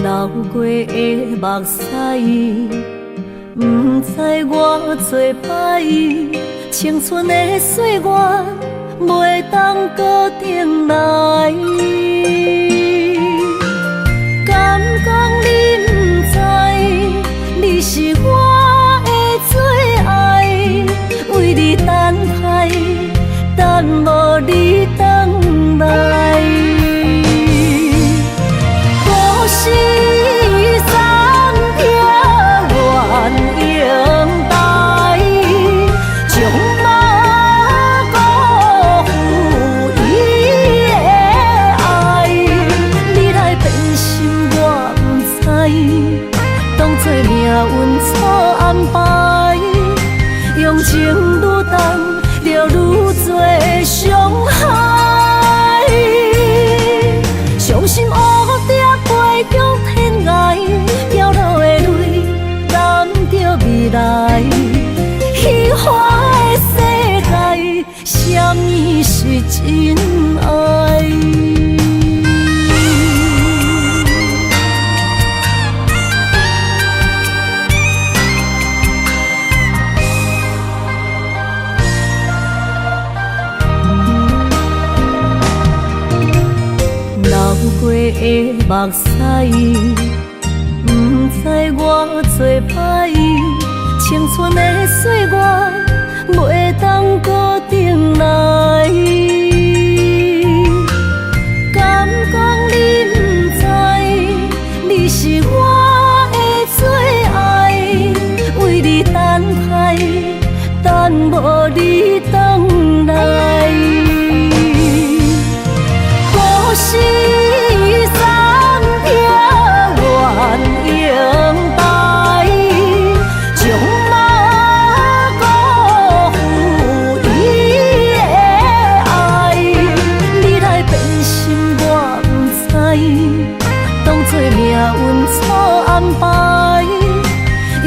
流过的目屎，不知我做摆，青春的岁月袂当搁重来。敢讲你不知，你是我的最爱，为你等待，等无你回来。故事三条鸳鸯带，将马辜负伊的爱。你来变心我不知，当作命运错安排，用情愈重，就愈多伤害。伤心乌蝶飞向天涯，飘落的泪染着未来。虚华的世界，什么是真爱？流过的目屎，不知我做摆，青春的岁月袂当搁重来。敢讲你不知，你是我的最爱，为你等待，等无你回来。故事三条鸳鸯带，将马辜负伊的爱。你来变心我不知，当作命运错安排，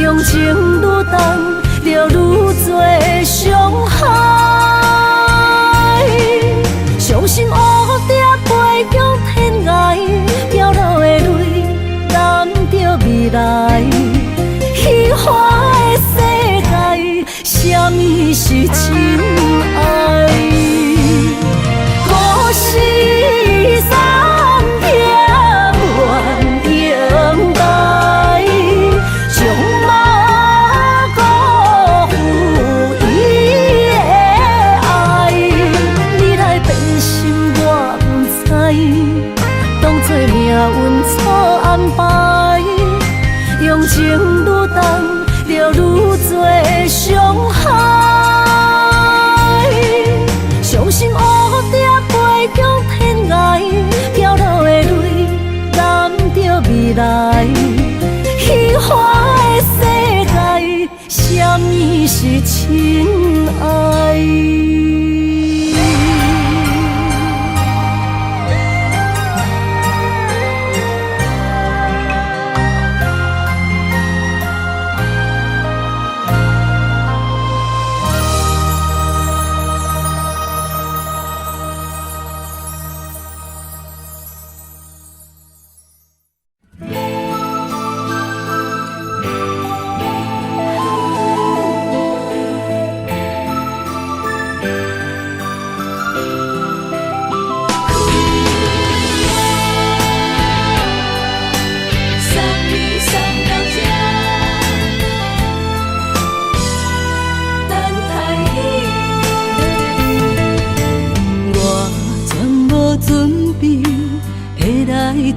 用情愈重，就愈多伤害。伤心乌蝶飞向天涯，飘落的泪染着未来。虚华的世界，什么是真爱？故事三条鸳鸯带，将马辜负伊的爱。你来变心我不知，当作命运错安排，用情愈重，就愈多伤害。伤心乌蝶飞向天涯，飘落的泪染着未来。虚华的世界，什么是真爱？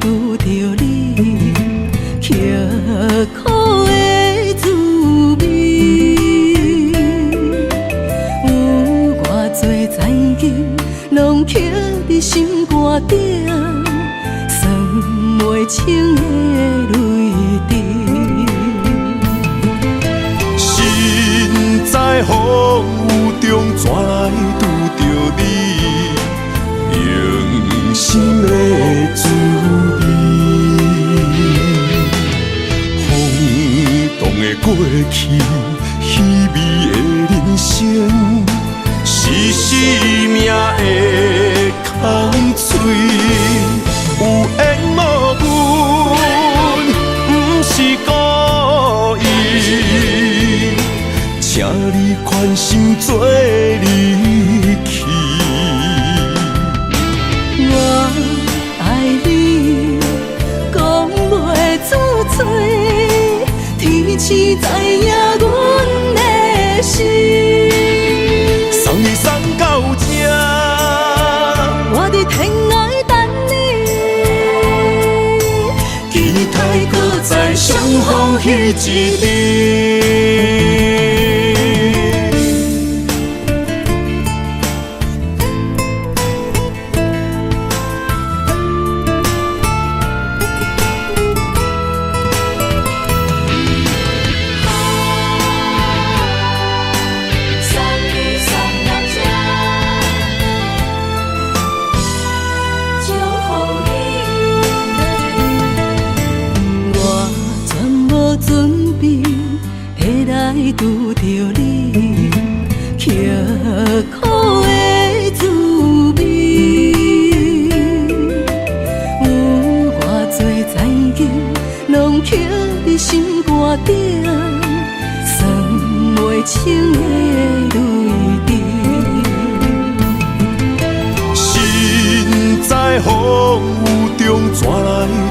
拄着你，刻苦的滋味，有偌多灾情，拢刻伫心肝顶，算袂清的泪滴。身在风雨中，怎来拄着你？用心的滋味，风动的过去，稀微的人生，是生命的空嘴，有缘无故。做离去。我爱你，讲袂出嘴，天赐知影阮的心。送你送到这，我伫天涯等你，期待搁再相逢彼一日。拄着你，刻苦的滋味，有偌多灾难，拢刻伫心肝顶，算袂清的泪滴。身在风雨中，怎来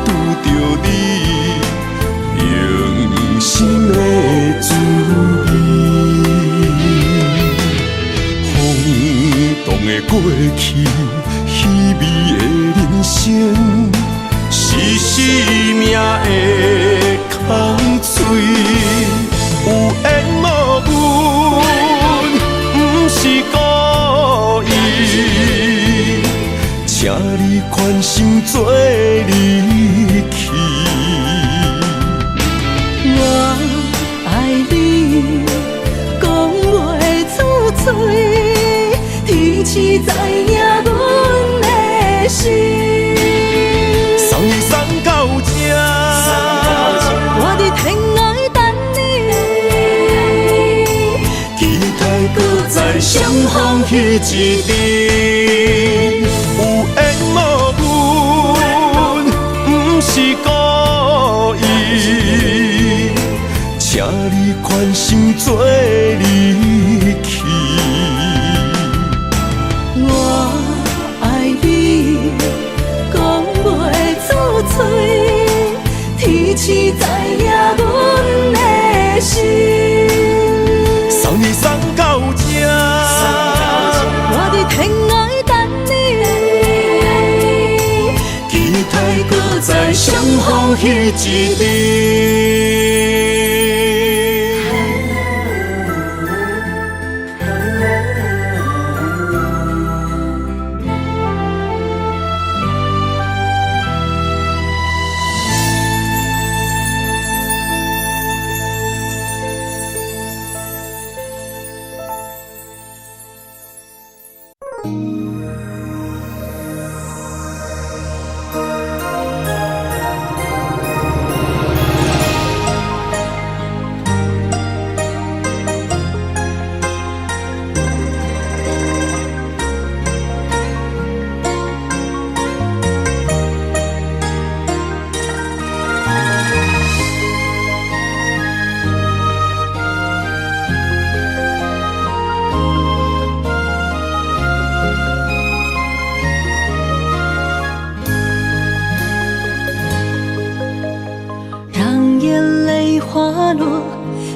拄着你？人生的滋味，风动的过去，稀微的人生，是生命的空嘴，有缘无分，不是故意，请你宽心做离去。我爱你，讲袂出嘴，天赐知影阮的心。送你送到这，我伫天涯等你，期待搁再相逢彼一日。有缘无分，不是故意，请你宽心做离去。我爱你，讲袂出嘴，天赐知影阮的心。送你送到这，我伫天涯等你，期待搁再相逢彼一日。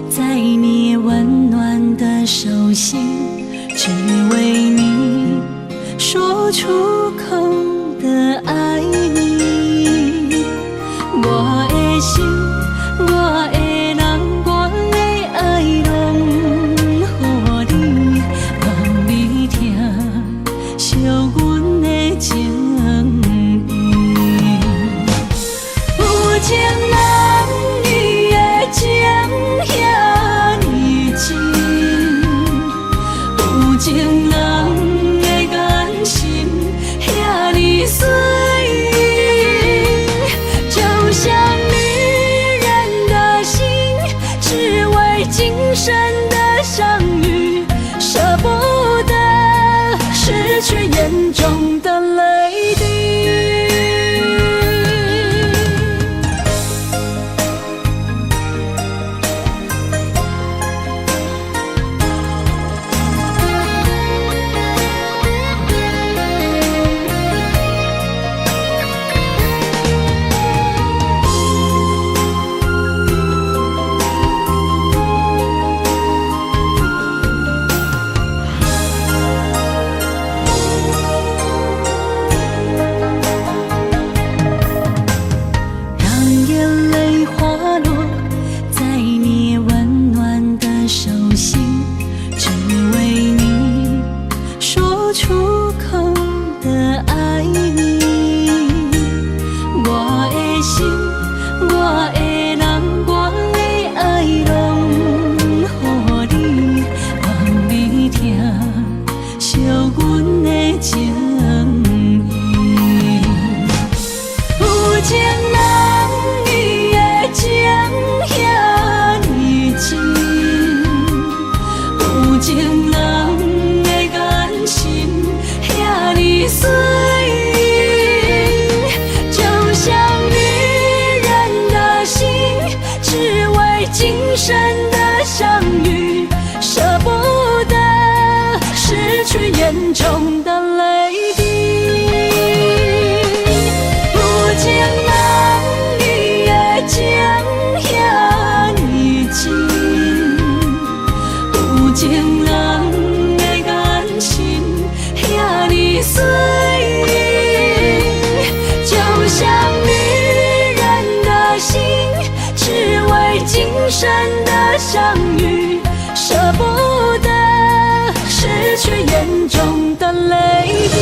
在你温暖的手心，只为你说出口的爱你。我的心，我的人，我的爱拢予你，望你听，惜阮的情意。有情人伊的情遐尼深，有情人。我的人，我的爱，拢予你，望你听，惜阮的情意。有情人伊的情遐尼真，有情人的眼神遐尼水。今生的相遇，舍不得失去眼中的泪滴。有情人伊的情遐尼真，有情人的眼神遐尼水，就像女人的心。只为今生的相遇，舍不得失去眼中的泪滴。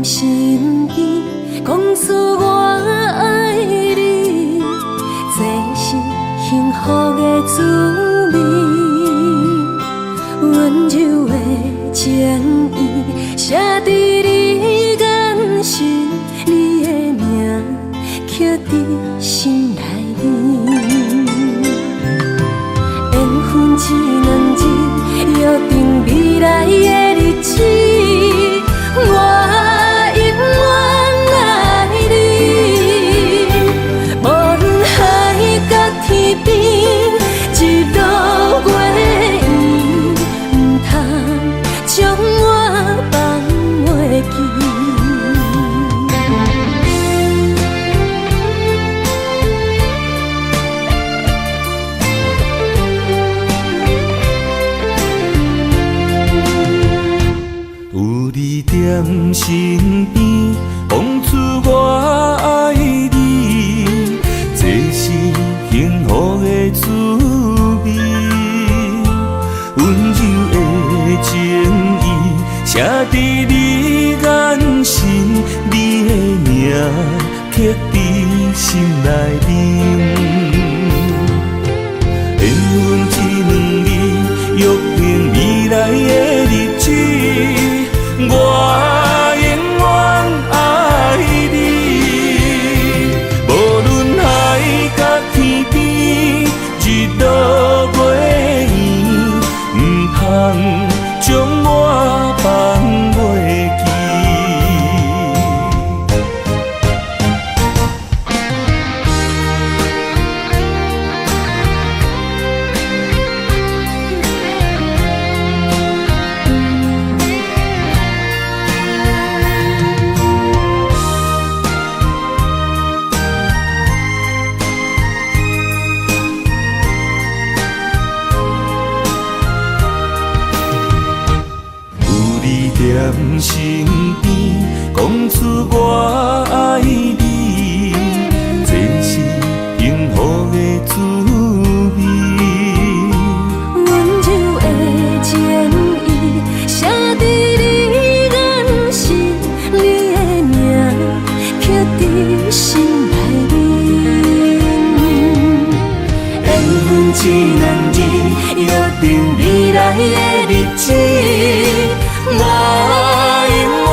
身边，讲出我爱你，这是幸福的滋味。温柔的情意，写在你眼神，你的名刻在心内面。缘分一两字，约定未来的日子。我永远爱你，无论海角天边，日落月圆，唔通将我放袂记。在身边，讲出我爱你，这是幸福的滋味。温柔的情意，写在你眼神，你的名刻在心内面。缘分一两字，约定未来的日子。我永远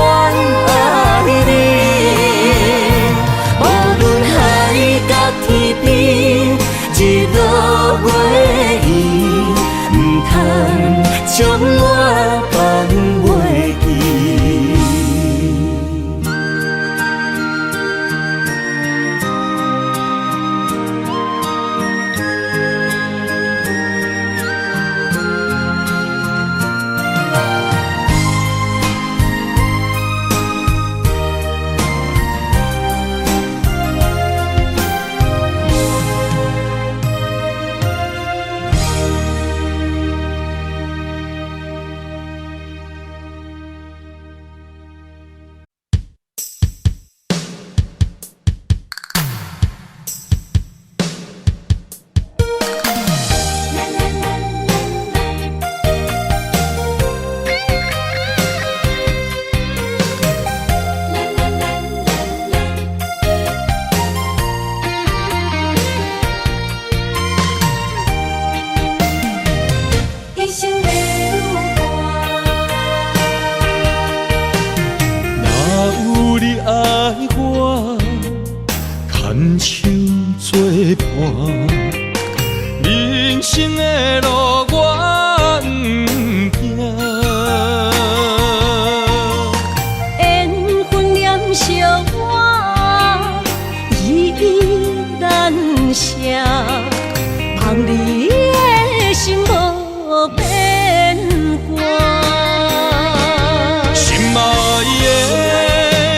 人生的路我不行。缘分念惜我，依依难舍，望你的心无变卦。心爱的，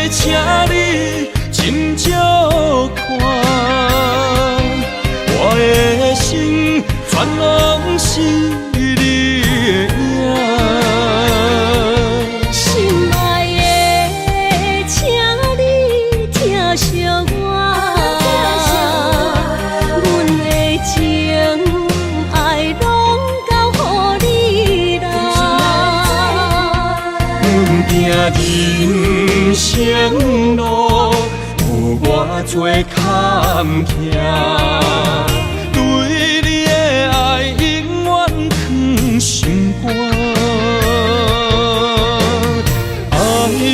请你斟酌看，我的心全拢是你的影。心爱的，请你疼惜我，阮的情爱拢交予你啦。阮行人生路有偌多坎坷，对你的爱永远藏心肝。爱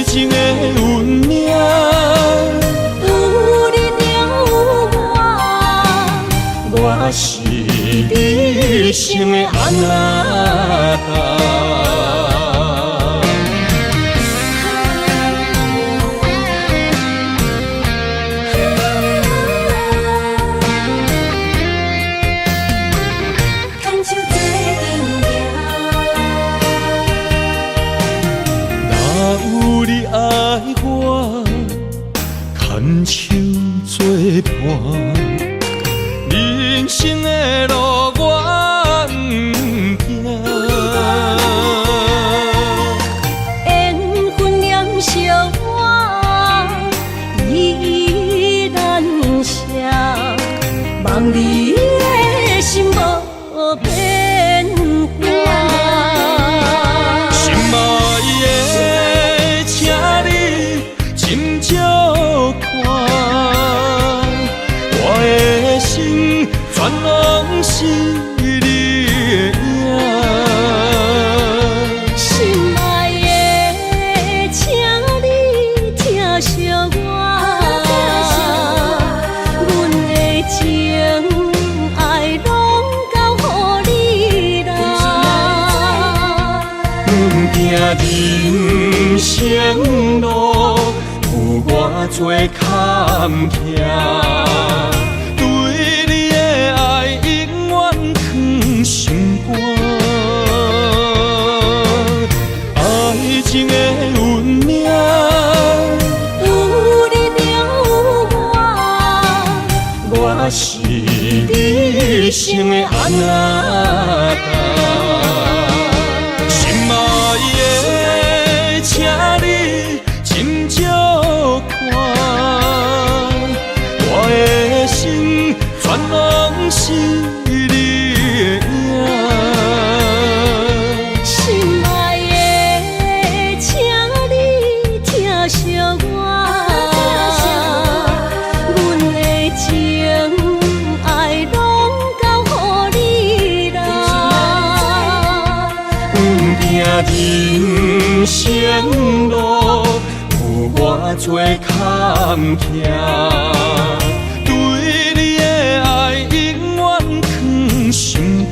情的运命，有你才有我，我是你生的安那达。牵手作伴，人生的路我不行。缘分念惜我，依依难舍，望你的心无变卦。心爱的，请你斟酌看，我的心全拢是你的影。心爱的，请你疼惜我，阮的情爱拢交予你啦。阮行人生路有偌多坎坷，对你的爱永远藏心肝。爱情的运命，有你才有我，我是你生的安那达。心爱的，请你斟酌看，我的心全拢是你的影。心爱的，请你疼惜我，阮的情爱拢交予你啦。阮行人生路有偌多坎坷，对你的爱永远藏心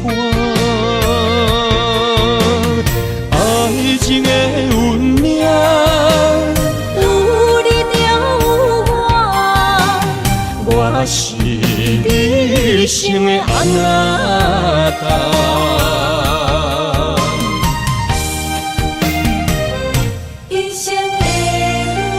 肝。爱情的运命，有你才有我是你生的安那达。一生的路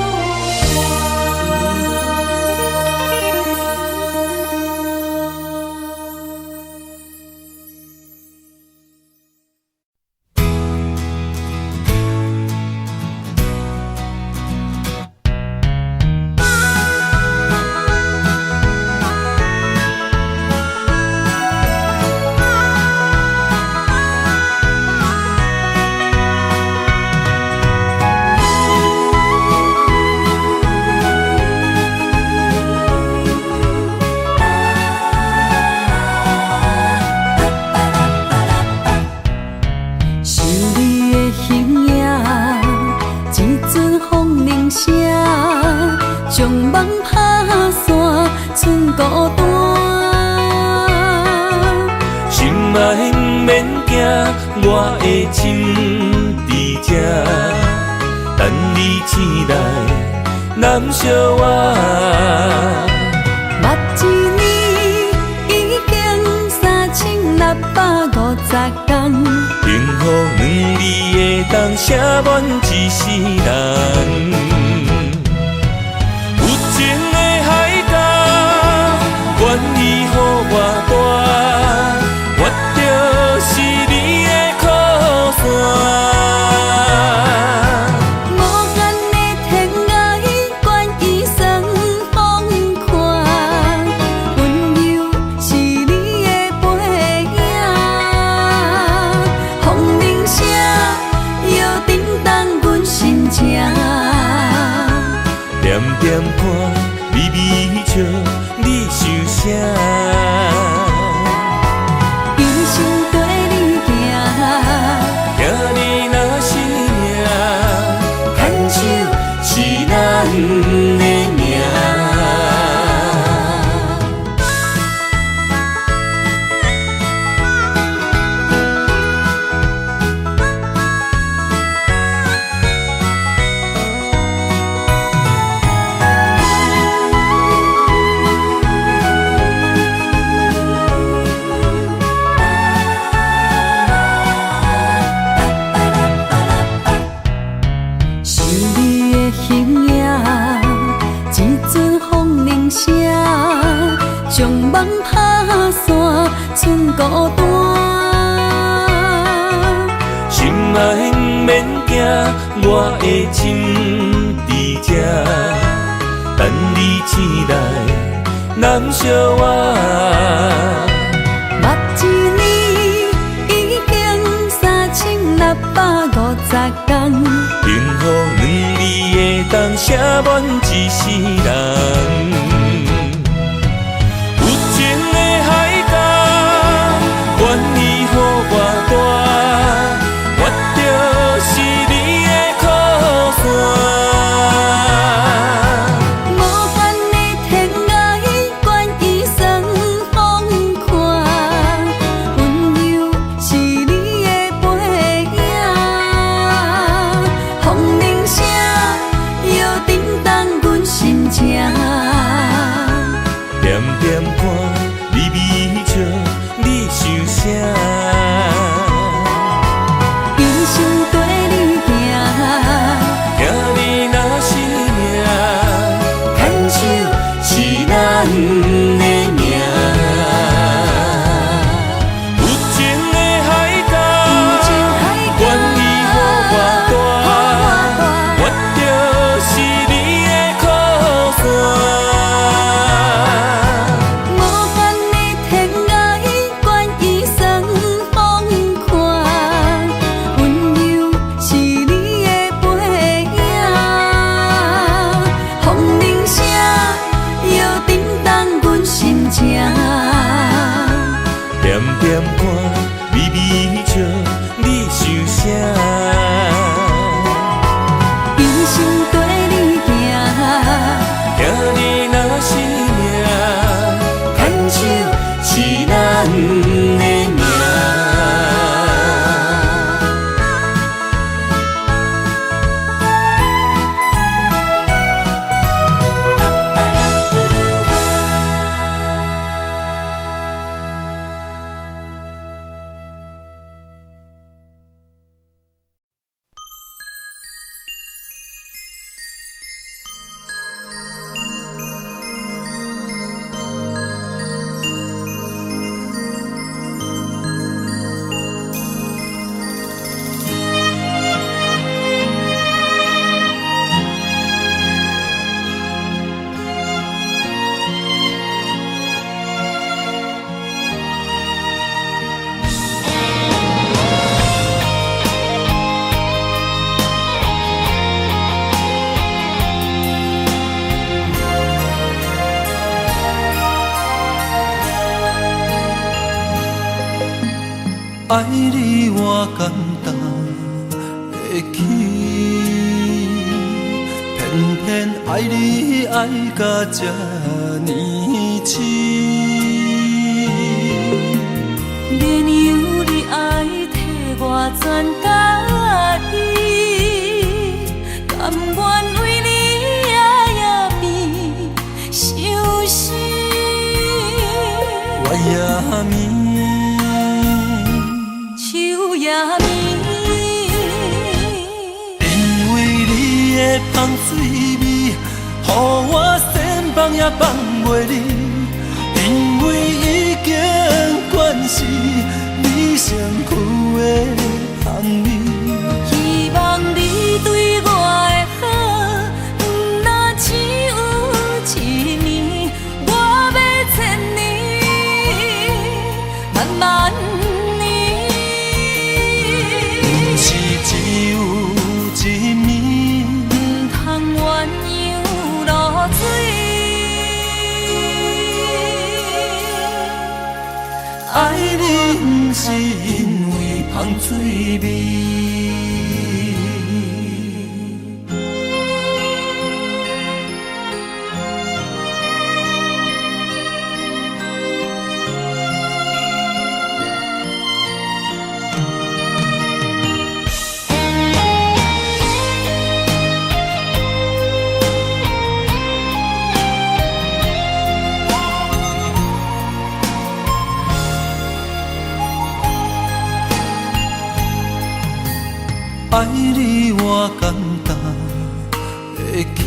将梦打散，剩孤单。嘛毋免惊，我的心伫这，等你醒来，难相我。目一年已经3650天，幸福两字的当写满一世人。有情的海角，愿意予我大，我就是你的靠山。无间的天涯，愿意算风看，温柔是你的背影。风铃声摇叮当阮心情，点点看，微微笑，你想啥？一生跟你行，行你若是命，牵手是咱的命。是你的形影，一阵风铃声，将梦打散，剩孤单。心嘛毋免惊，我的心伫这，等你醒来，难相我。目一年已经3650天，幸福两字的当写满一世人。有情的海角，愿意予我大，我就是你的靠山。无间的天涯，愿意算风看，温柔是你的背影。风铃声摇叮当阮心情，点点看，微微笑，你想啥？一生跟你行，行你若是命，牵手是咱的命。有情的海角，愿意予我大，我就是你的靠山。无间的天涯，愿意算风看，温柔是你的背影。风铃声摇叮当阮心情，点点看，微微笑，你想啥？一生跟你行，行你若是命，牵手是咱的命。爱你我简单会起，偏偏爱你爱到这呢深。年由你爱替我全家己，甘愿为你夜眠伤心。我也眠，树也眠，因为你的香水味，予我先放也放袂离。因为已经惯是你身躯的香味，希望你对我的好，不若只有一年，我要千年，慢慢年。不是只有一暝，不通鸳鸯落水。爱你不是因为香水味。爱你我简单会起，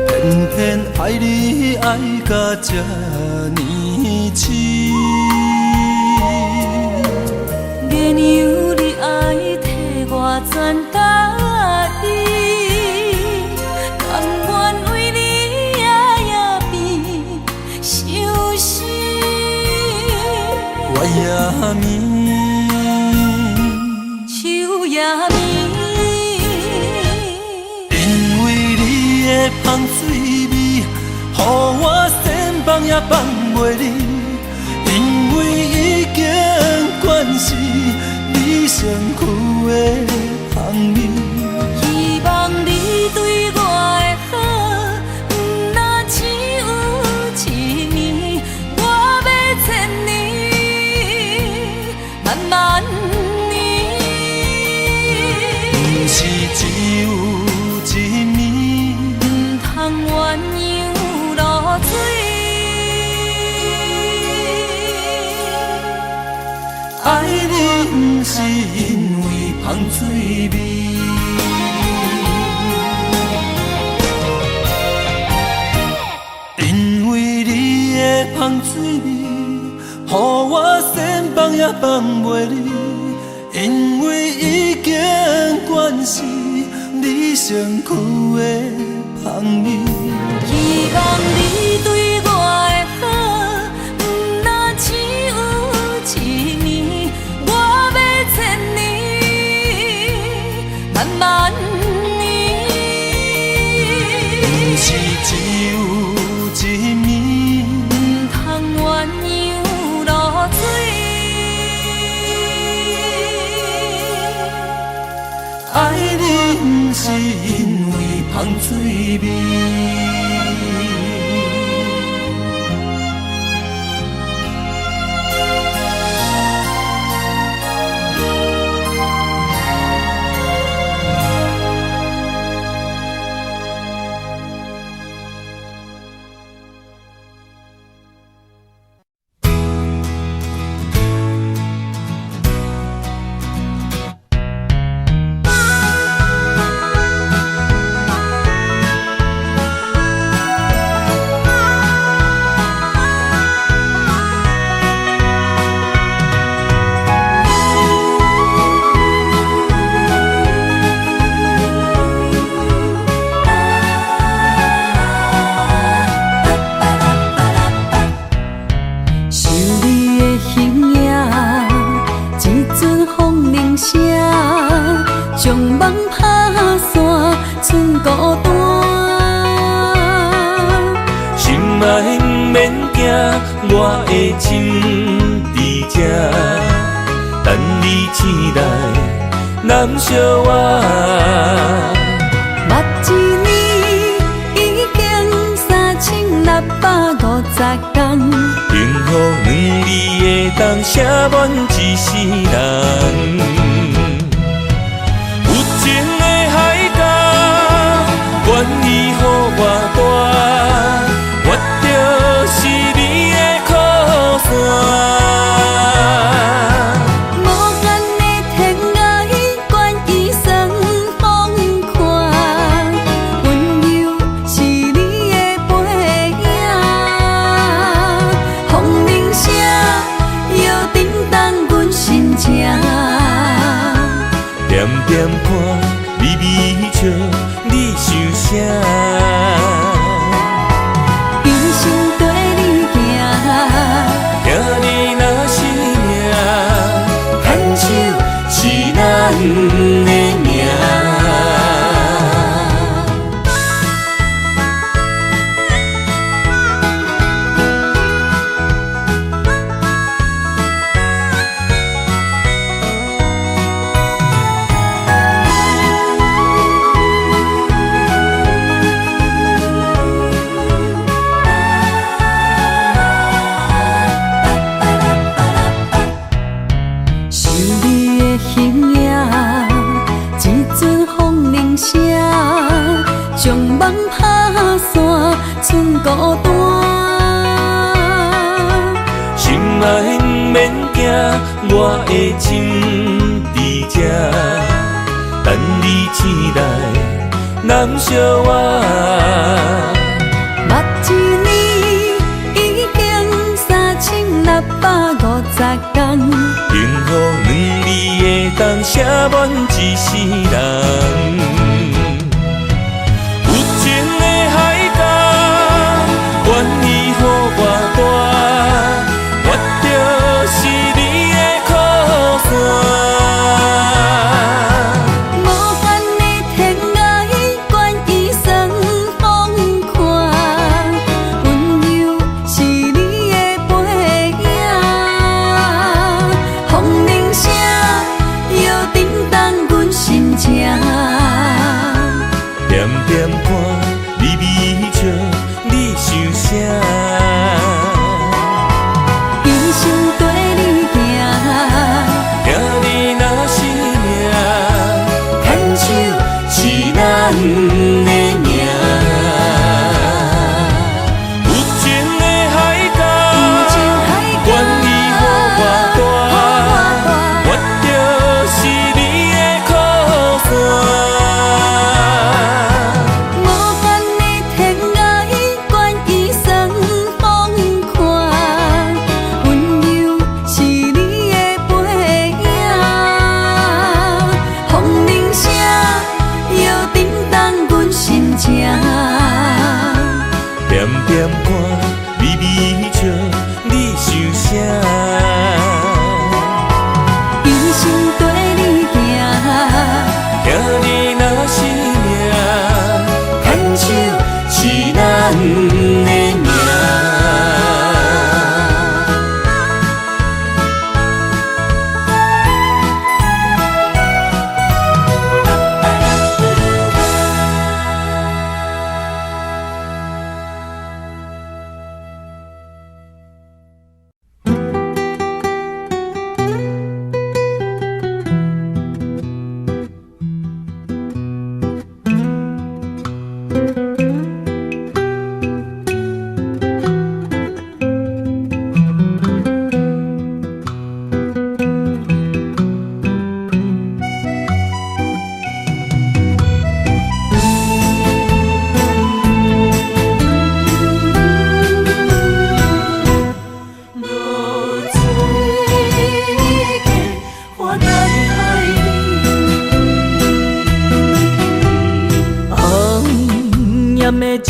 偏偏爱你爱到这呢痴。免由你爱替我全家己，甘愿为你夜眠伤心。我也眠。因为你的香水味，予我先放也放袂离。因为已经惯是你身躯的香味，希望你对我的好，不若只有一年，我要千年，慢慢。是只有一暝，不通鸳鸯落水。爱你不是因为香水味，因为你的香水味，予我先放也放袂离。因为已经惯是你身躯的香味，希望你对我的好，不若只有一年，我要千年，慢慢年。不是只有一暝，不通鸳鸯落水。爱你不是因为香水味。我的心伫这，等你醒来，难相我。目一年已经3650天，幸福两字的当写满一世人。有情的海角，愿意予我带，我就是你的靠山。点点歌，微微笑，你想啥？一生跟你行，行你若是命，牵手是咱的命。将梦拍散，剩孤单。心爱不免惊，我的心伫这，等你醒来，难相我。目一年已经3650天，幸福两字会当写满一世人。愿意予我带，我就是你的靠山。无限的天涯，愿意算风看，温柔是你的背影，风铃声摇震动阮心情。点点歌，微微笑。你想啥？一生跟你行，行你若是命，牵手是咱的命。有情的海角，愿意予我带，我就是你的靠山。点点歌，微微笑，你想啥？一生跟你行，行你若是命，牵手是咱的命。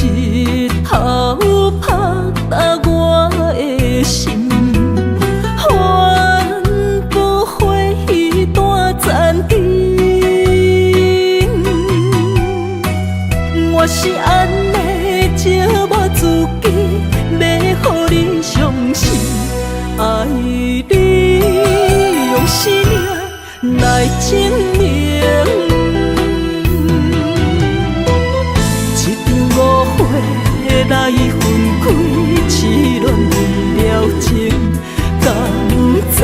一头拍打我的心，换不回一段残经。我是安尼折磨自己，要予你相信，爱你用生命来证明。来分开，痴恋为了情，甘知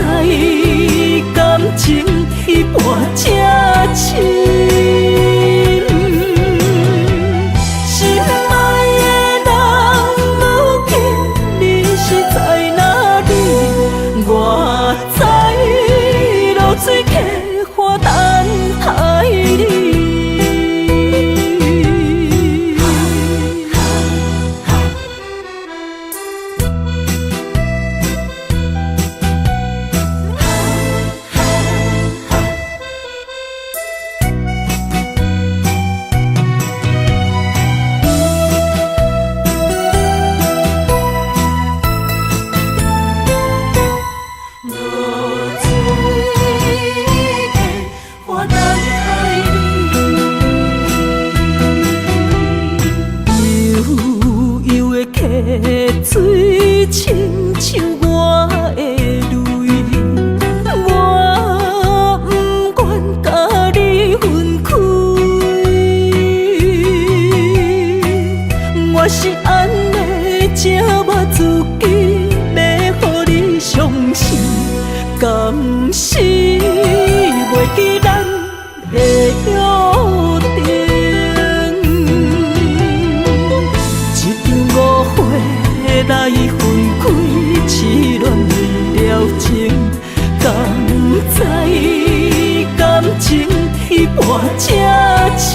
我是安尼这无自己，要互你相信，敢是袂记咱的约定。一场误会来分开，痴恋为了情，敢知感情一半才深。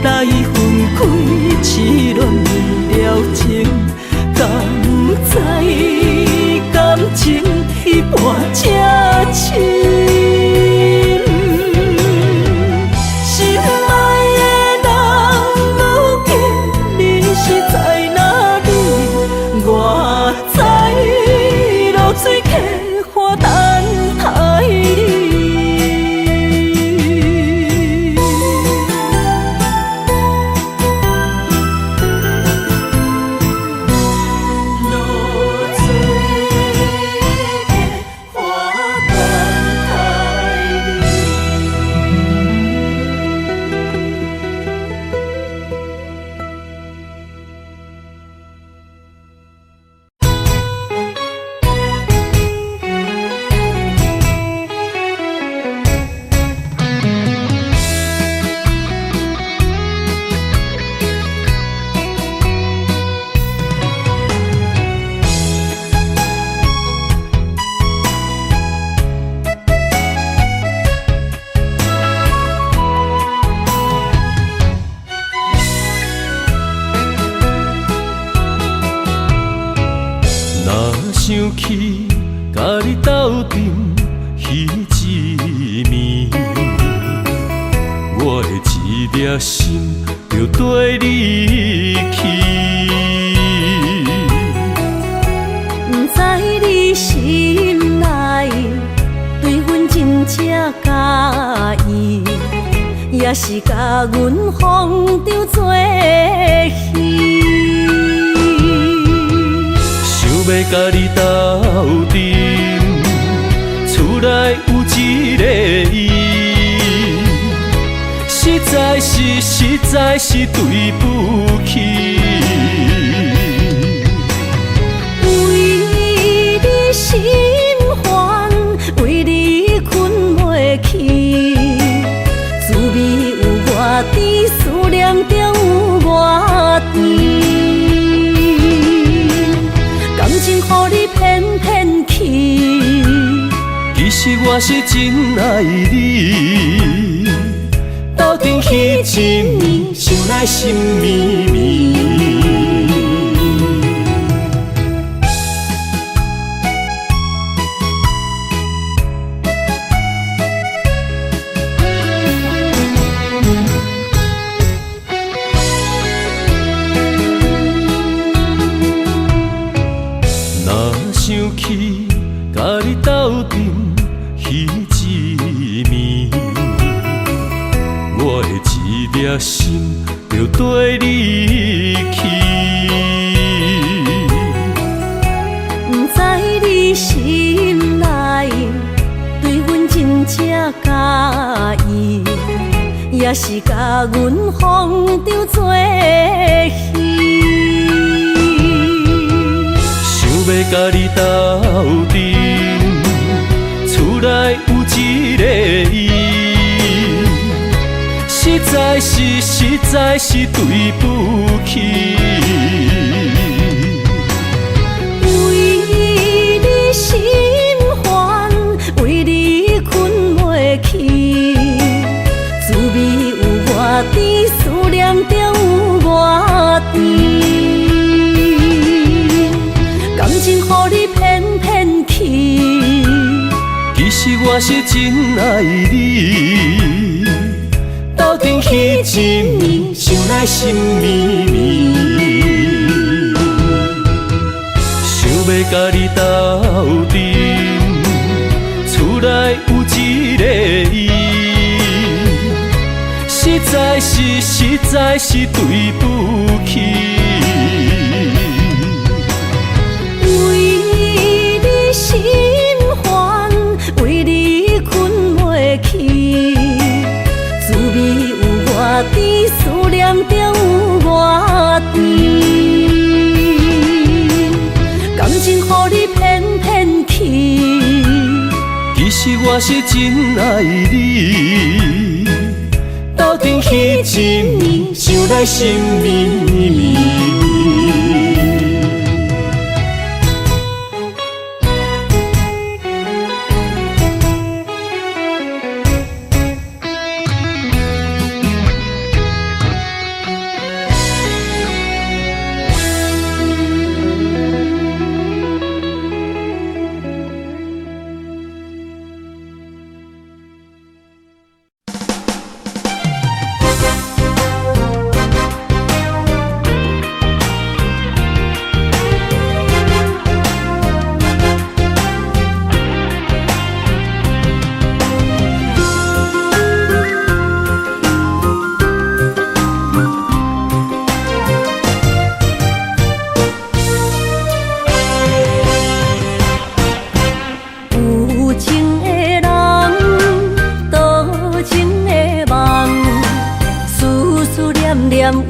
来分开，痴恋为了情，敢知感情一半才深。心爱的人，如今你是在哪里？我在露水客花等待你。想起甲你斗阵彼一暝，我的一粒心就跟你去。不知你心内对阮真正介意，也是甲阮放张做戏。要甲你斗阵，厝内有一个伊，实在是对不起。为你心烦，为你困袂去，滋味有偌甜，思念中有偌甜。感情予你骗骗去，其实我是真爱你，斗阵彼一暝，想来心绵绵。想起甲你斗阵彼一暝，我的一粒心就跟你去。不知你心内对阮真正介意，也是甲阮放张做戏。要甲你斗阵，厝内有一个伊，实在是对不起。为你心烦，为你困袂去，我是真爱你。斗阵彼一暝，想来心绵绵，想要甲你斗阵，厝内有一个伊，实在是对不起。为你心烦，为你困袂去，滋味有偌甜，思念中有偌甜，感情予你骗骗去。其实我是真爱你，斗阵彼一暝，想来心绵绵。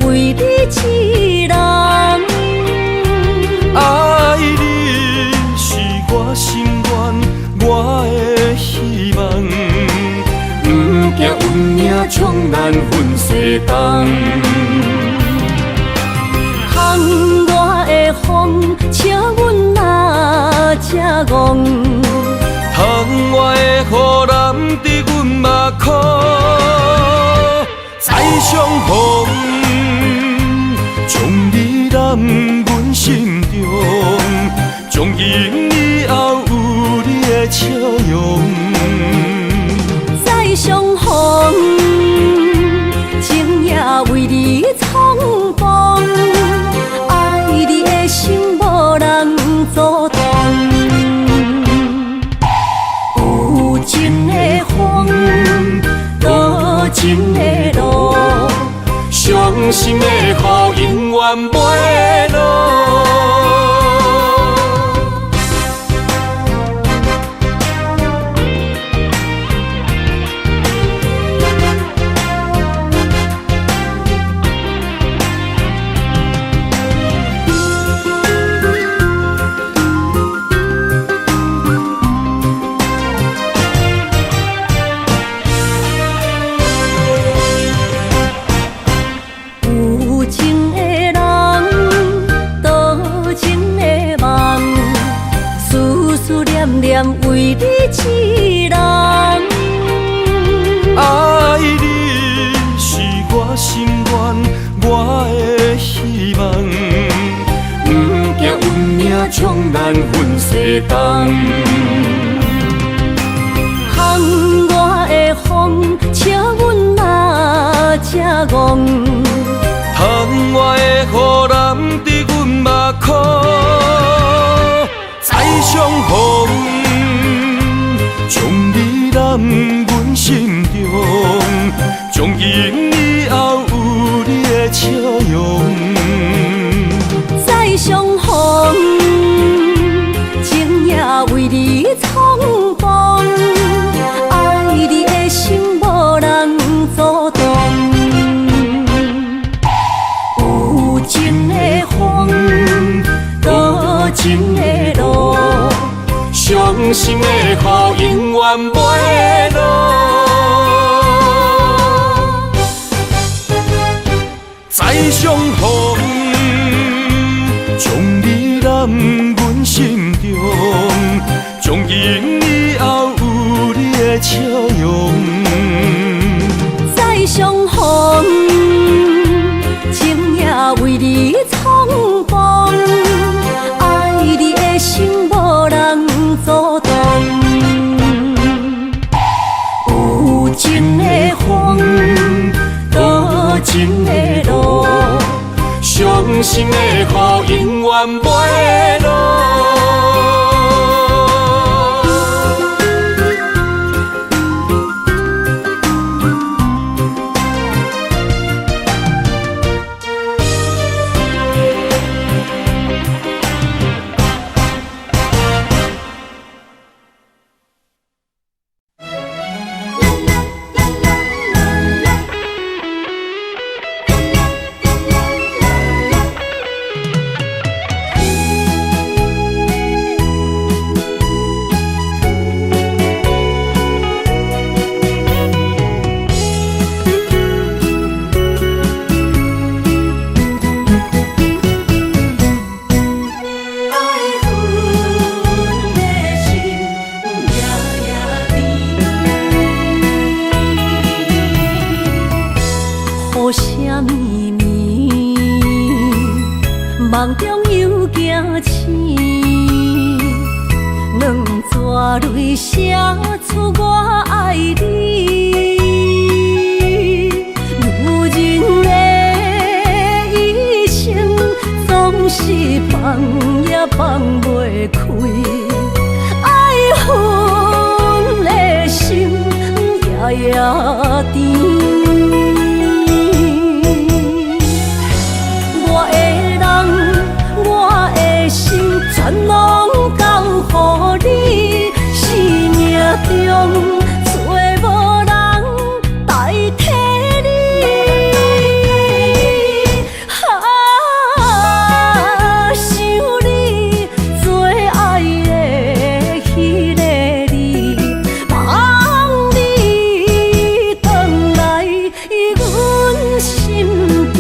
为你痴人，爱你是我心愿，我的希望。不惊运命冲咱分世东，窗外的风笑阮哪只戆，窗外的雨淋伫阮目眶，再相逢。将你揽阮心中，从今以后有你的笑容。再相逢，情也为你冲动，爱你的心无人阻挡。有情的风，多情的路。伤心的雨永远袂落。为你痴人，爱你是我心愿，我的希望。不惊运命冲咱分世东，窗外的风笑阮哪只戆，窗外的雨淋伫阮目眶，再相逢。将你揽阮心中，从今以后有你的笑容。再相逢，情也为你冲动，爱你的心无人阻挡。有情的风，多情的路。伤心的雨永远袂落，再相逢，将你揽阮心中，从今以后有你的笑容。再相逢，情也为你冲动，爱你的心无人阻挡。梦中又惊醒，两纸泪写出我爱你。如今的一生，总是放也放袂开，爱恨的心夜夜甜。全拢交予你，生命中找无人代替你。想你做爱的迄个你，望你回来阮身边。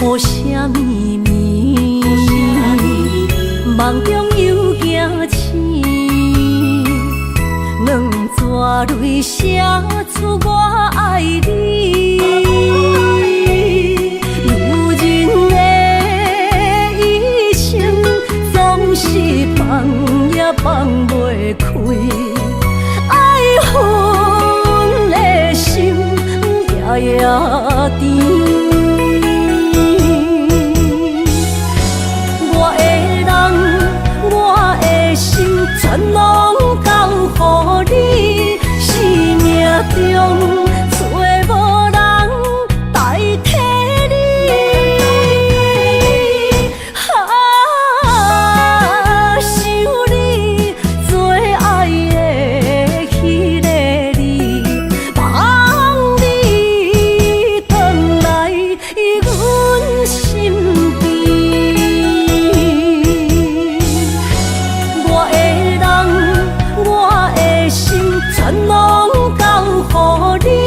雨声绵绵，梦中又惊醒，两纸泪写出我爱你。如今的一生，总是放也放袂开，爱恨的心夜夜甜。全拢交予你，生命中找无人代替你。想你做爱的迄个你，望你回来阮身边。全拢交予你。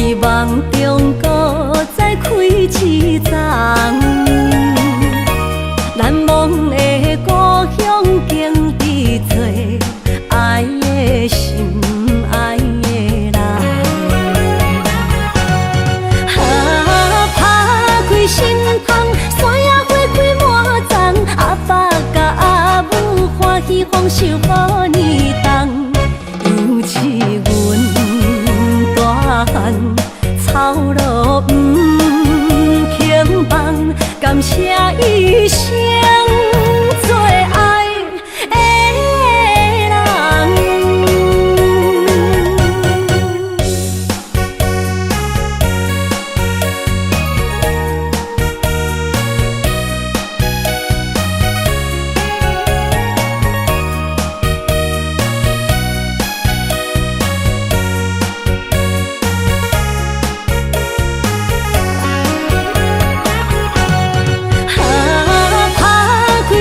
希望中搁再开一丛，难忘的故乡经伫做爱的心，爱的人。打开心窗，山野花开满丛，阿爸甲阿母欢喜丰收好年冬，尤其阮大汉草路不轻放，感谢一生做爱的人。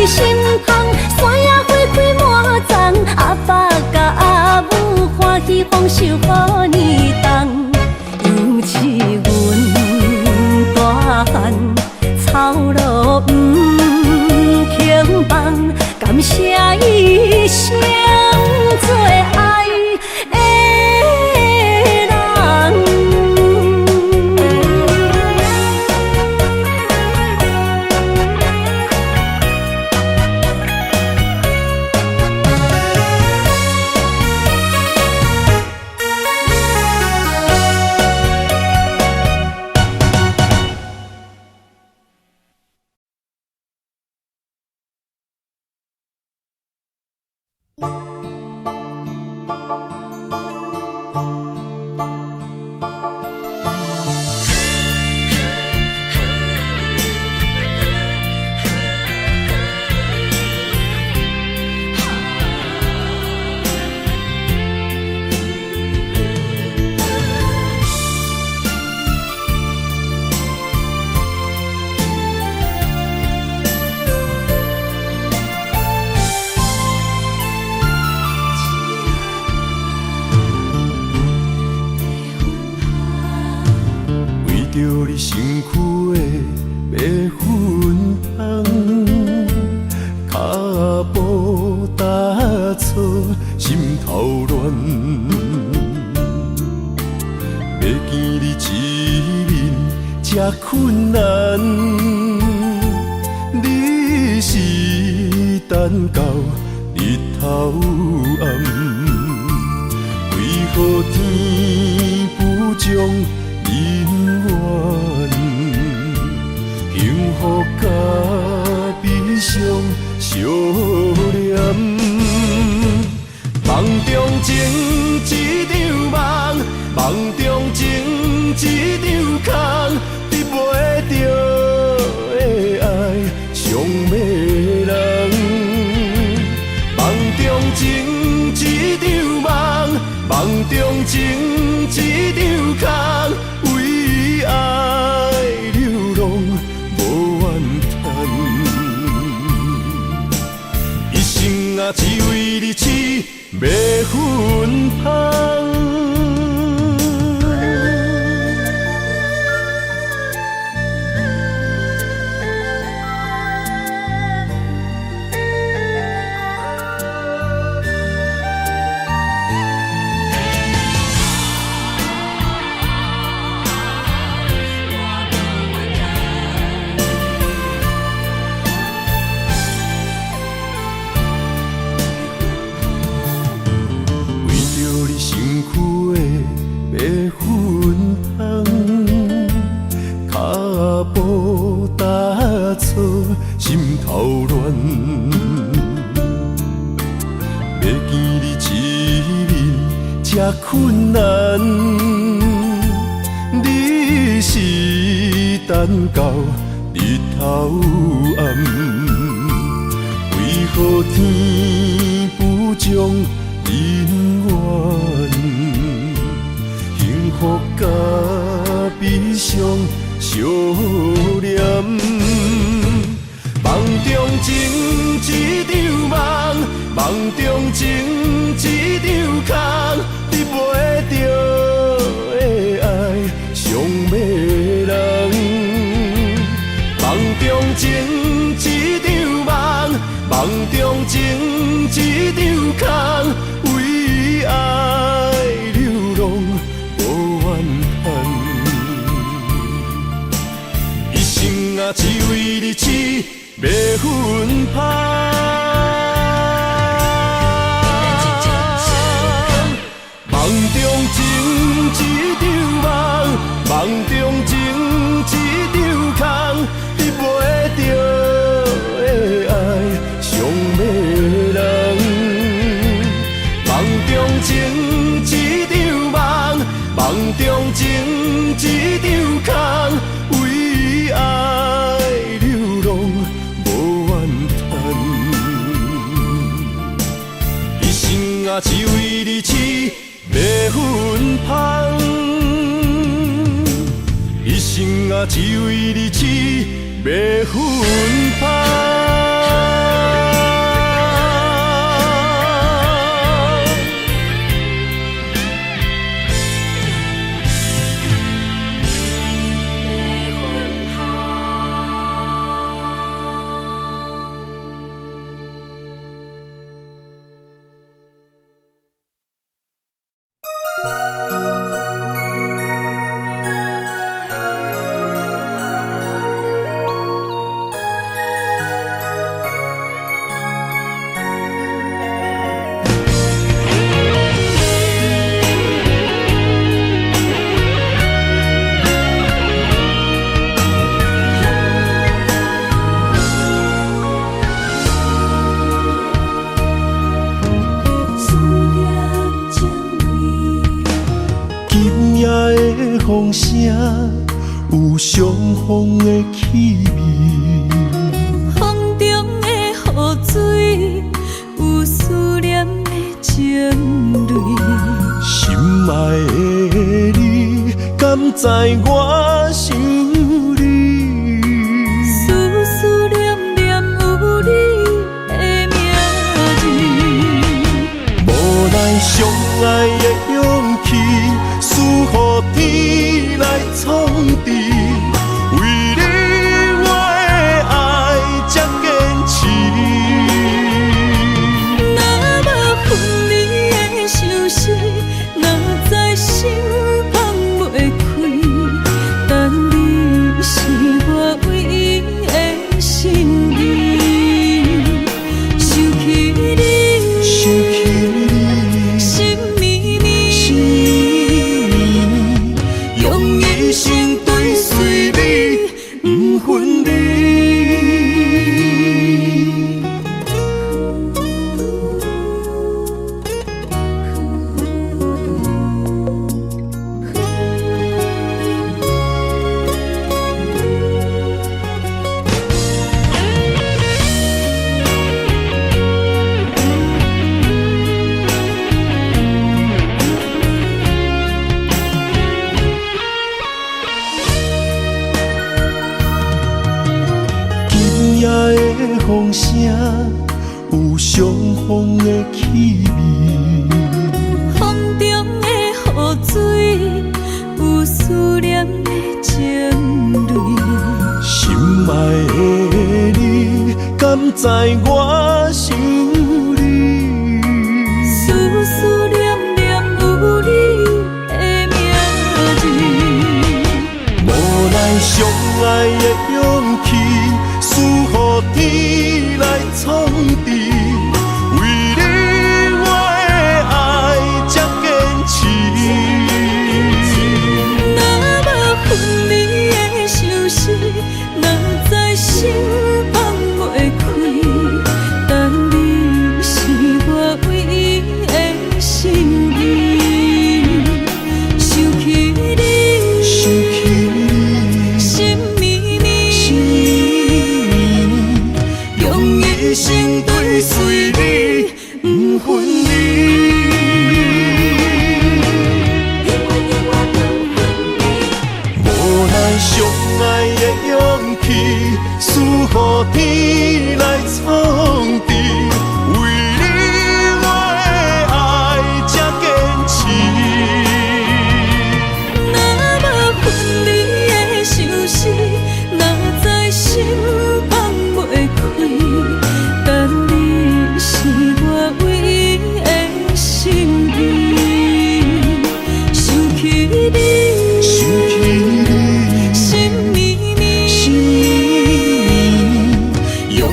心窗，山野花开满丛，阿爸甲阿母欢喜丰收好年冬，尤其阮大汉草路不轻放，感谢一生做爱的人。着你身躯的白粉香，脚步踏错，心头乱。要见你一面这困难，你是等到日头暗，为何天不将人缘，幸福甲悲伤相连，梦中情一场梦，梦中情一场空，得袂着的爱上迷人。梦中情一场梦，梦中情一场空。为爱流浪无怨叹，一生啊只为你痴迷魂香。心头乱，要见你一面这困难，你是等到日头暗，为何天不将人缘，幸福甲悲伤相连？梦中情一场梦，梦中情一场空，得袂着的爱分芳。梦中情一场梦，梦中情一场空，你陪着的爱上迷人。梦中情一场梦，梦中情一场空，为爱流浪无怨叹。一生啊，只为你痴。袂分芳，一生啊，只为你痴，袂分芳。风声有相逢的气味，风中的雨水有思念的情泪。心爱的你，敢知我想你？思思念念有你的名字，无奈相爱的勇气，输予天来创治。为你我的爱才坚持。若无分离的相思，哪知心放袂开。但你是我唯一的心意，想起你，心绵绵，用一生追随你，不分离。风声有相逢的气味，风中的雨水有思念的情泪。心爱的你，敢知我想你？思思念念有你的名字，无奈相爱的勇气，输予天来创治。为你我的爱才坚持。若无分离的相思，哪知心放袂开。但你是我唯一的心意，想起你，心绵绵，用一生追随你，不分离。无奈相爱的勇气，输予天来创治。为你我的爱才坚持。若无分离的相思，哪知心放袂开。但你是我唯一的心意，想起你，心绵绵，用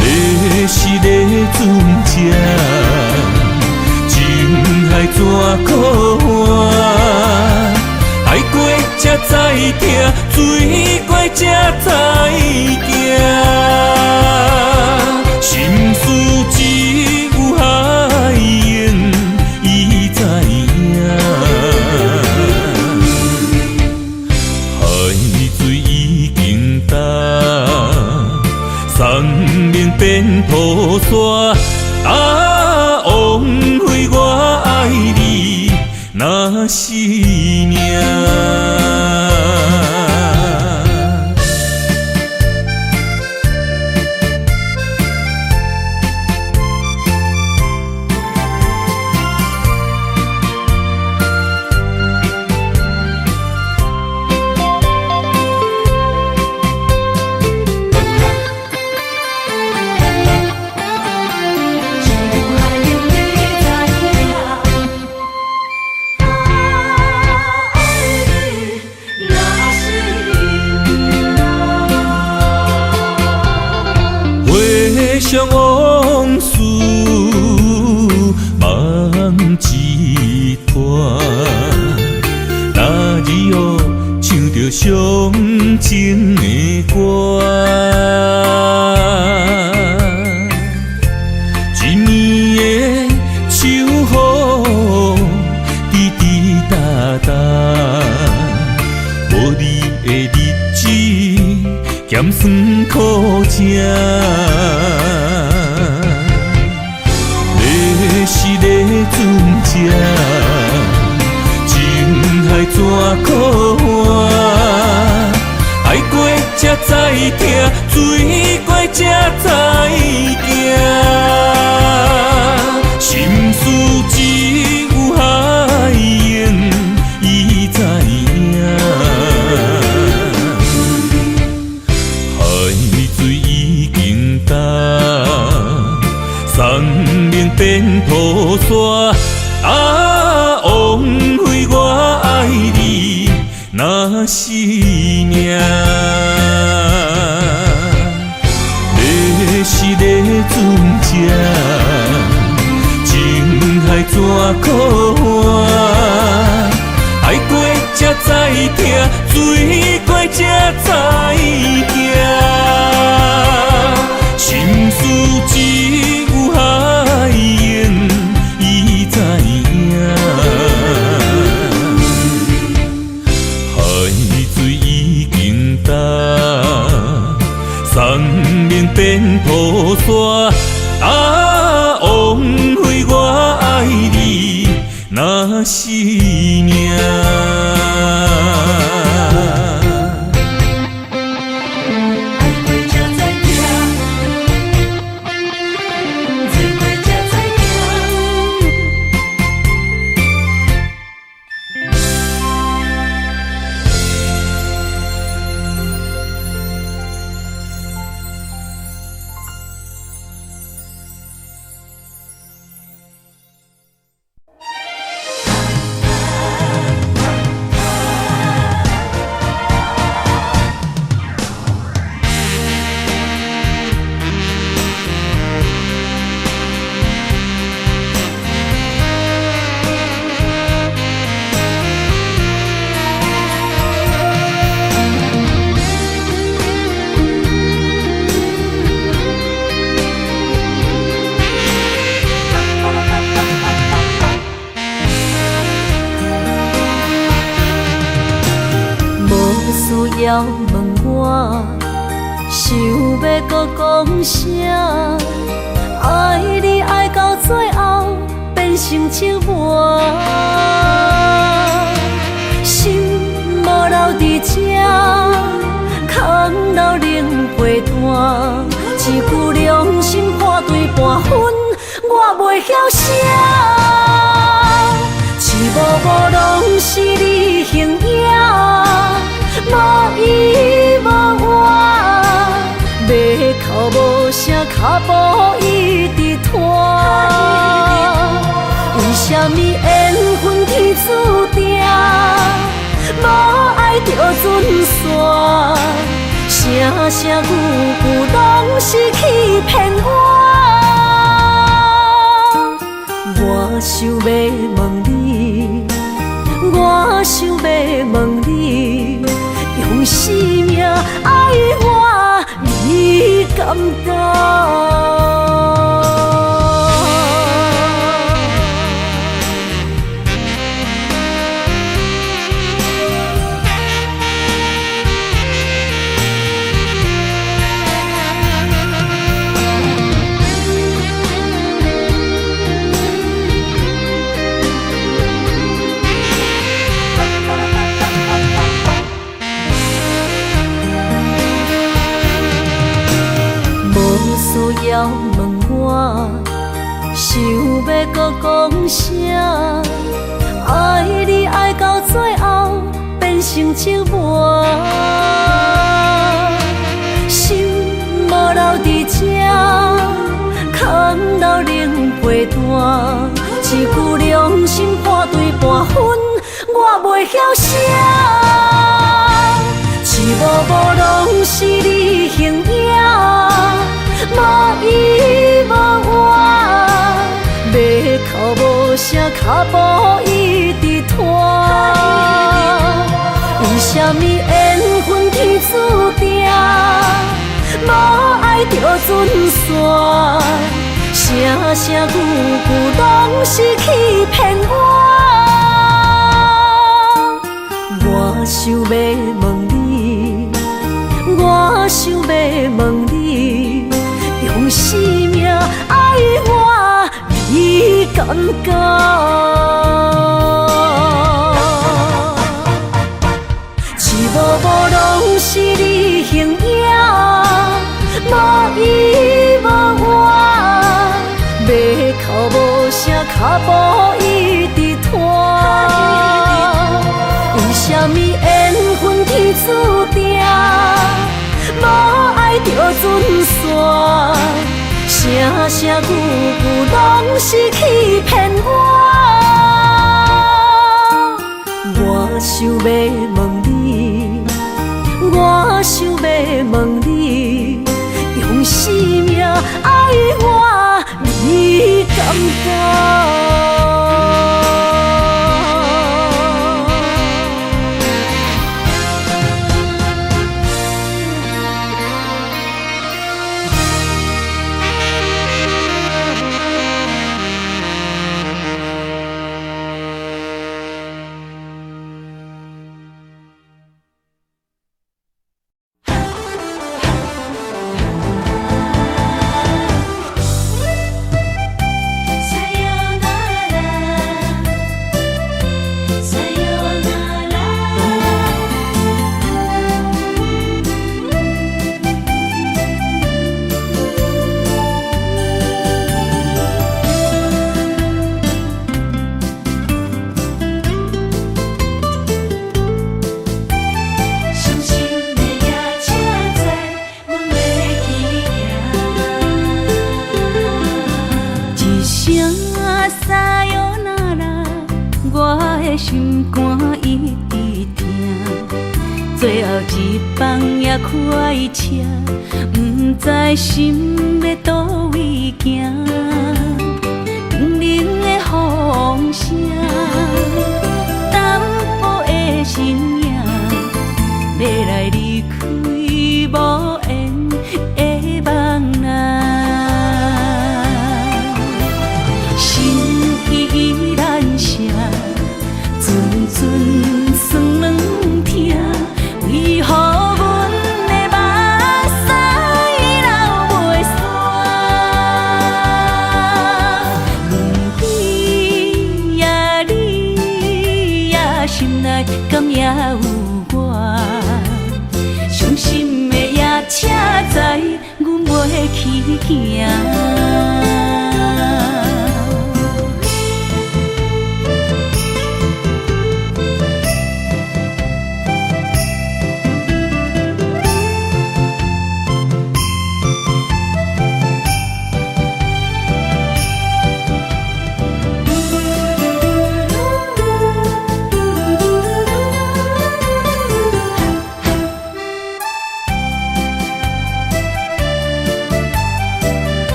你是咧船只，情海怎可换？爱过才知疼，水过才知行。心事只有海燕伊知影，海水已经干，生命变土沙。枉费我爱你那是命。想往事梦一段，那日后唱着伤情的歌。一年的秋雨滴滴答答，无你的日子咸酸苦吃。你是咧船只，情海怎可换？爱过才知疼，水过才知行。心事只有海燕伊知影。已经干，生命变土沙。枉费我爱你那是命。你是咧船只，情海怎可换？爱过才知疼，水过才知行。心事只有海燕伊知影，海水已经干，生命变土沙。枉费我爱你那是命。要问我，想要搁讲啥？爱你爱到最后变成寂寞，心无留伫这，空留冷陪伴。一句良心破对半分，我袂晓写。一幕幕拢是你形影。无依无我，要哭无声，脚步一直拖。为什么缘分天注定，无爱就准煞，声声句句拢是欺骗我。我想要问你，我想要问你，用生命爱我，你敢当？需要问我，想要搁讲啥？爱你爱到最后变成寂寞，心无留伫这，空留冷陪伴。一句良心半对半分，我袂晓写。一幕幕拢是你形影。无依无我，要哭无声，脚步一直拖。为什么缘分天注定，无爱就准煞？声声句句拢是欺骗我。我想要问你，我想要问你。用生命爱我，你敢讲？一幕幕拢是你形影，无依无我，要哭无声，脚步一直拖。为什么缘分天注定？无爱就准煞，声声句句拢是欺骗我。我想要问你，我想要问你，用生命爱我，你敢当？心肝一直疼，最后一放也开车，不知心要倒位行。冷冷的风声，淡薄的身影，要来离开无缘的梦啊，心依然舍。阵酸软疼，为何阮的目屎流袂煞？轮回呀，你呀，心内敢也有我？伤心的夜车载，阮袂去行。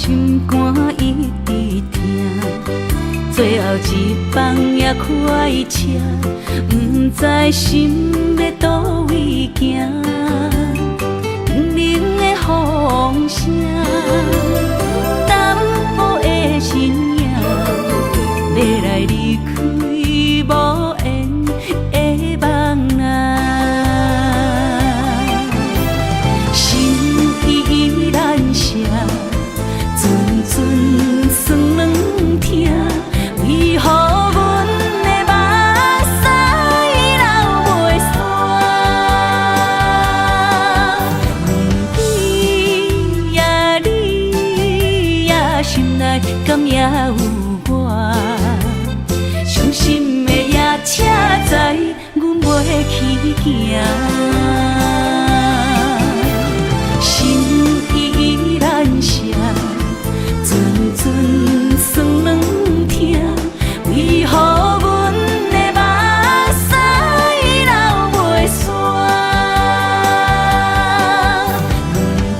心肝一直疼，最后一放也开车，不知心要倒位行，冷冷的风声，淡薄的身影，要来离开无缘的梦啊。阵酸软疼，为何阮的目屎流袂煞？问你呀，你呀，心内敢也有我？伤心的夜车载，阮袂去行。心依然涩。阵酸软疼，为何阮的目屎流袂煞？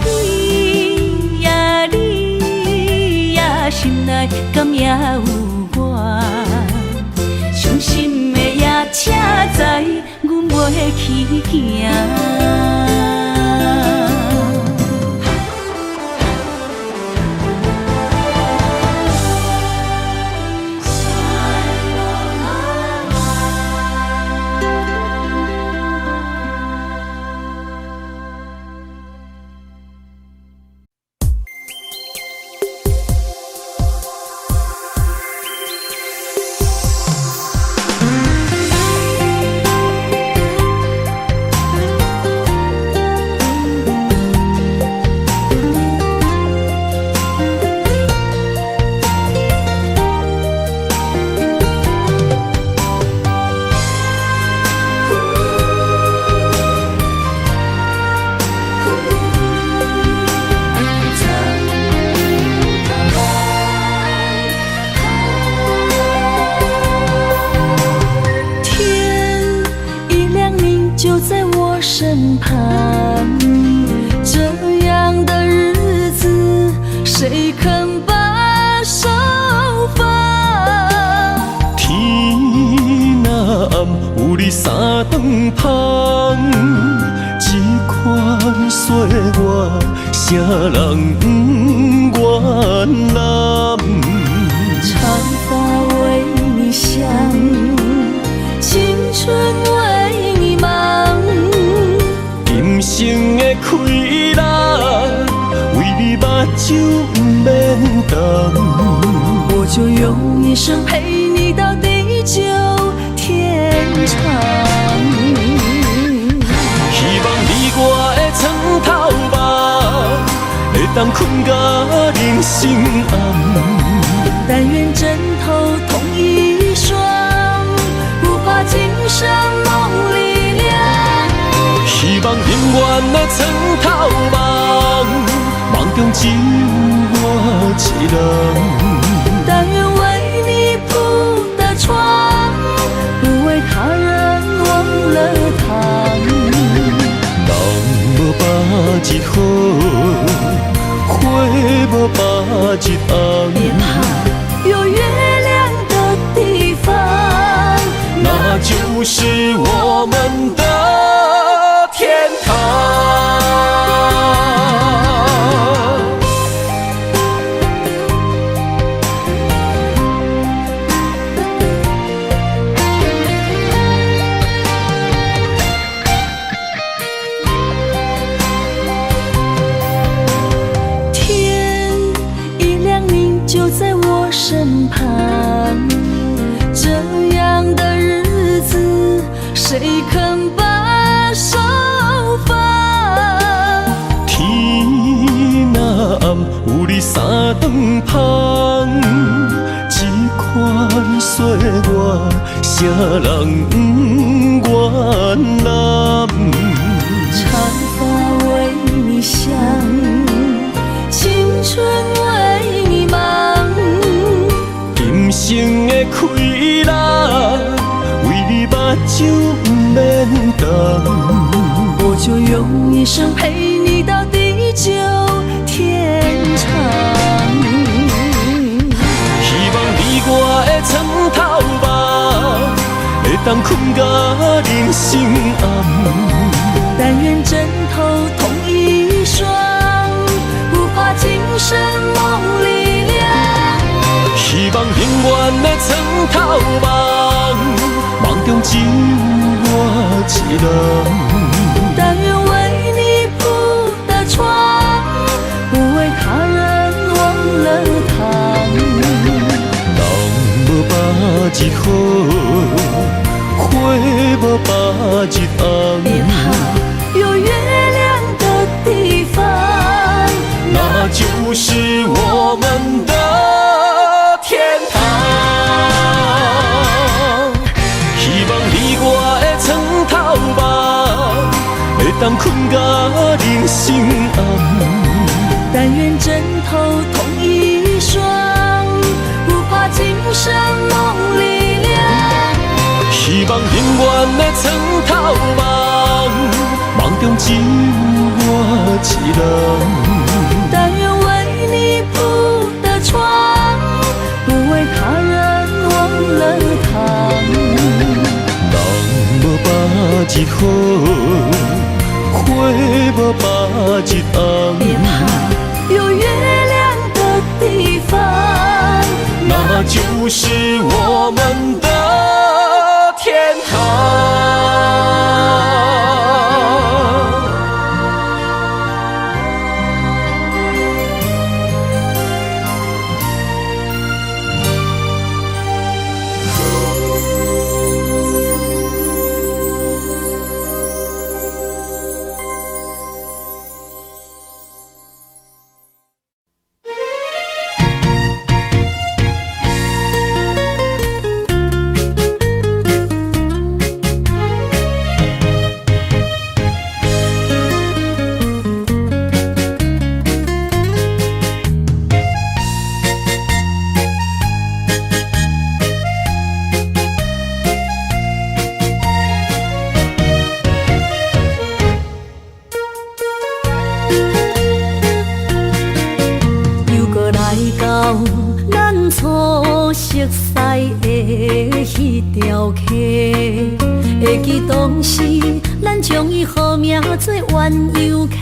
问你呀，你呀，心内敢也有我？伤心的夜车载，阮袂去行。身旁，这样的日子，谁肯把手放？天若暗，有你三顿香，这款岁月，啥人不愿揽？长发为你香，青春为你忙。今生的快乐，为你目睭不免干。我就用一生陪你到地久天长。希望你我的床头梦，会当困到人生暗。但愿枕头同一双，不怕今生梦里凉。希望永远的床头梦，梦中只有我一人。但愿为你铺的床，不为他人忘了躺。人无百日好，花无百日红。别怕，有月亮的地方，那就是我们的天堂。天一亮，你就在我身旁。这样的日子，谁肯把手放？天若暗，有你三顿香，这款岁月，啥人不愿揽？长发为你香，青春为你忙。今生的快乐，为你目睭不免干。我就用一生陪你到地久天长。困甲人生暗。但愿枕头同一双，不怕今生梦里凉。希望永远的床头梦，梦中只有我一人。但愿为你铺的床，不为他人忘了躺。人无百日好，花无百日红。别怕有月亮的地方，那就是我们的天堂。希望你我的床头梦，会当困甲人生暗。但愿枕头同一双，不怕今生梦里凉。希望永远的床头梦，梦中只有我一人。但愿为你铺的床，不为他人忘了躺。人无百日好，花无百日红。别怕有月亮的地方，那就是我们的天堂。会记当时，咱将伊好名做鸳鸯溪，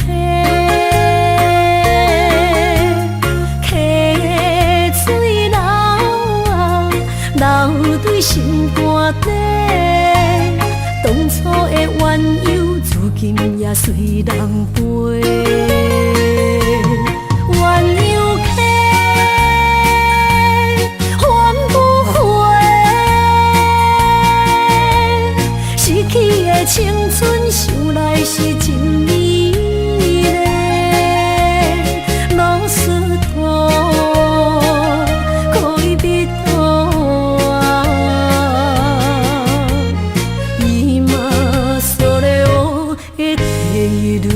溪水流啊，流对心肝底。当初的鸳鸯，至今也随人陪。鸳鸯溪，翻不回。逝去的青春，想来是真美丽。老师徒，可以别途啊，伊嘛所了的地路。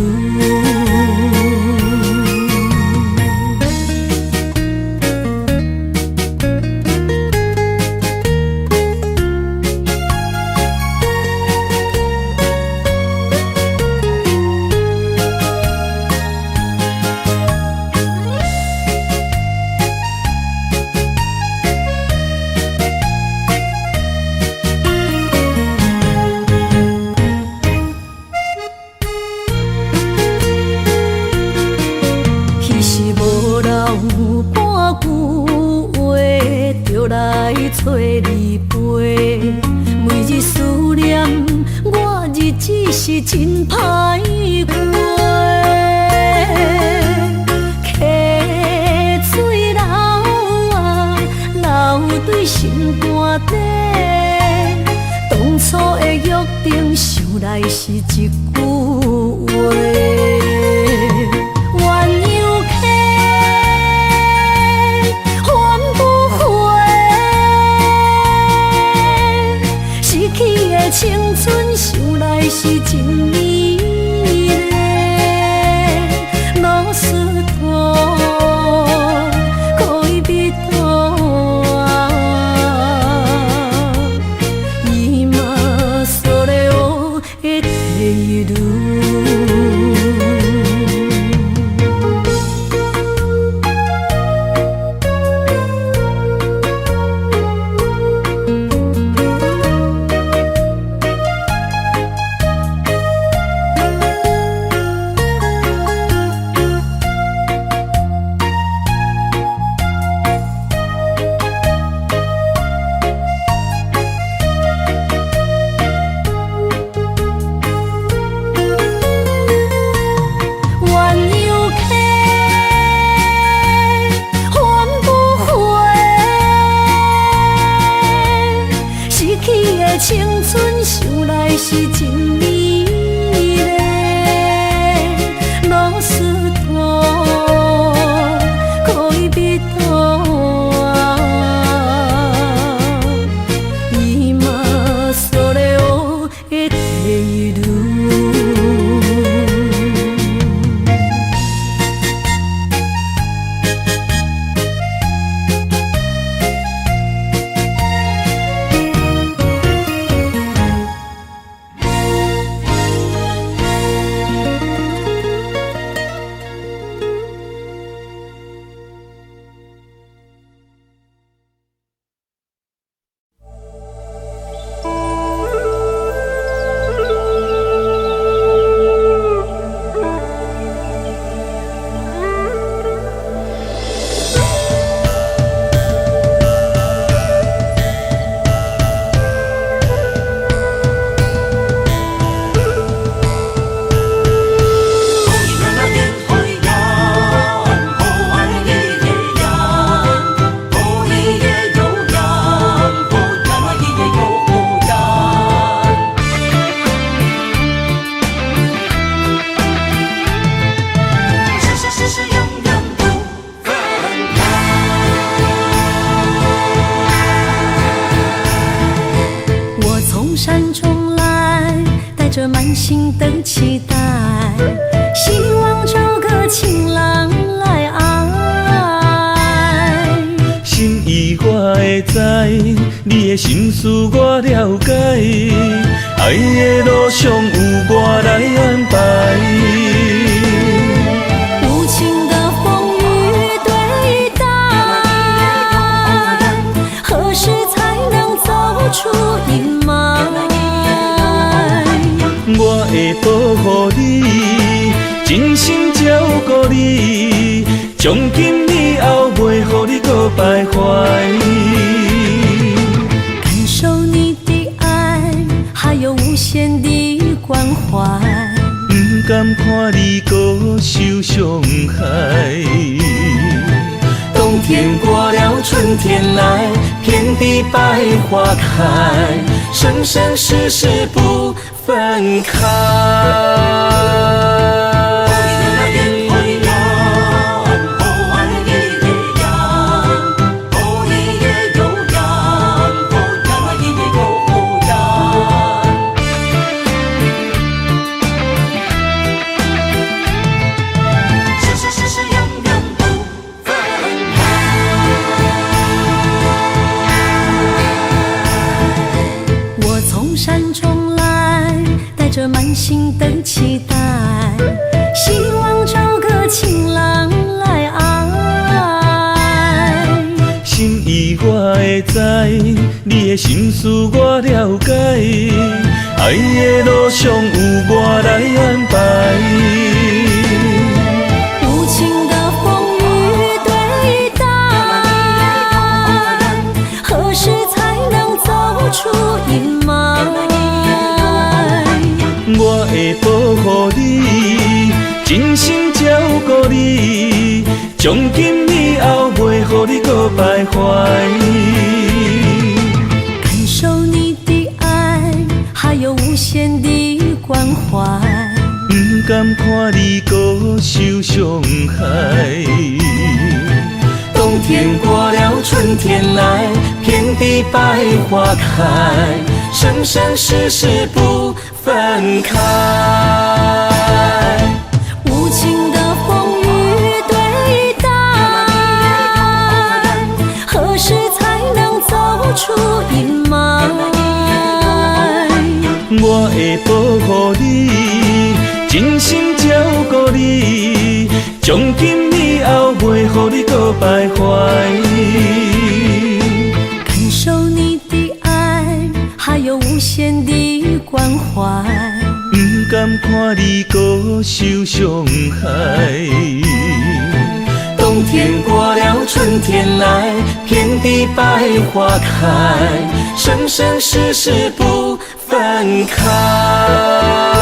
找你陪，每日思念，我日子是真歹过。溪水流啊，流对心肝底。当初的约定，想来是一句话。青春想来是真美丽，老师徒可以别途啊，伊嘛所了的地路。满心的期待，希望找个情人来爱。心意我会知，你的心思我了解，爱的路上有我来安排。无情的风雨对待，何时才能走出阴霾？我会保护你，真心照顾你，从今以后袂予你搁徘徊。感受你的爱，还有无限的关怀。不甘看你搁受伤害。冬天过了，春天来，遍地百花开，生生世世不分开。满心的期待，希望找个情人来爱。心意我会知，你的心思我了解，爱的路上有我来安排。无情的风雨对待，何时才能走出阴霾？我会保护你，真心照顾你，从今以后袂予你搁徘徊。感受你的爱，还有无限的关怀。不甘看你搁受伤害。冬天过了，春天来，遍地百花开，生生世世不分开。无情的风雨对待，何时才能走出阴霾？我会保护你，真心照顾你，从今以后袂予你搁徘徊。感受你的爱，还有无限的关怀。不甘看你搁受伤害。冬天过了，春天来，遍地百花开，生生世世不分开。